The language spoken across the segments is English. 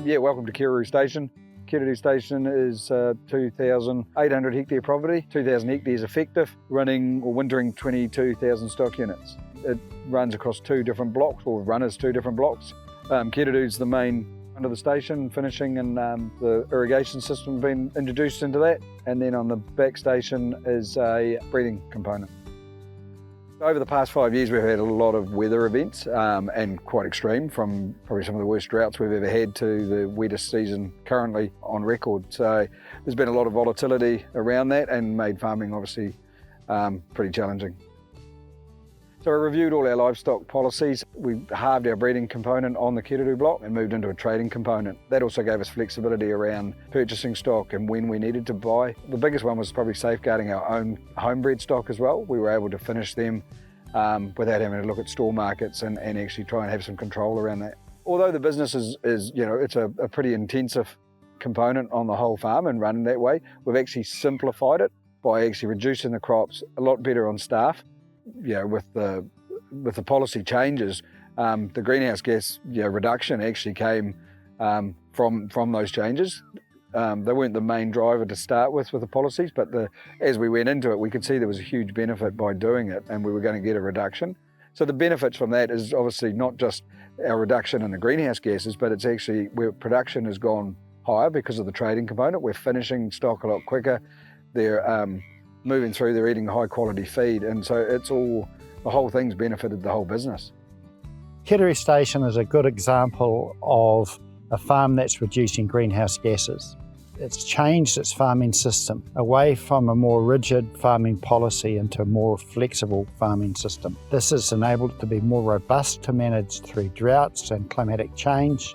Welcome to Kereru Station. Kereru Station is 2,800 hectare property, 2,000 hectares effective, running or wintering 22,000 stock units. It runs across two different blocks, or run as two different blocks. Kereru's the main under the station, finishing, and the irrigation system been introduced into that. And then on the back station is a breeding component. Over the past 5 years, we've had a lot of weather events and quite extreme, from probably some of the worst droughts we've ever had to the wettest season currently on record. So there's been a lot of volatility around that and made farming obviously pretty challenging. So we reviewed all our livestock policies. We halved our breeding component on the Kereru block and moved into a trading component. That also gave us flexibility around purchasing stock and when we needed to buy. The biggest one was probably safeguarding our own homebred stock as well. We were able to finish them without having to look at store markets and actually try and have some control around that. Although the business is it's a pretty intensive component on the whole farm and running that way, we've actually simplified it by actually reducing the crops, a lot better on staff. With the policy changes, the greenhouse gas reduction actually came from those changes. They weren't the main driver to start with the policies, but as we went into it, we could see there was a huge benefit by doing it, and we were going to get a reduction. So the benefits from that is obviously not just our reduction in the greenhouse gases, but it's actually where production has gone higher because of the trading component. We're finishing stock a lot quicker. They're moving through, they're eating high quality feed, and so the whole thing's benefited the whole business. Kereru Station is a good example of a farm that's reducing greenhouse gases. It's changed its farming system away from a more rigid farming policy into a more flexible farming system. This has enabled it to be more robust to manage through droughts and climatic change.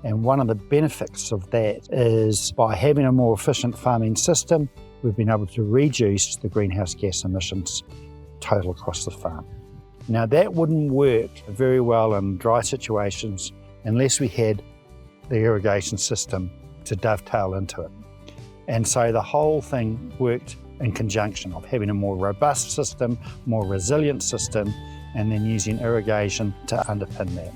And one of the benefits of that is by having a more efficient farming system, we've been able to reduce the greenhouse gas emissions total across the farm. Now that wouldn't work very well in dry situations unless we had the irrigation system to dovetail into it. And so the whole thing worked in conjunction of having a more robust system, more resilient system, and then using irrigation to underpin that.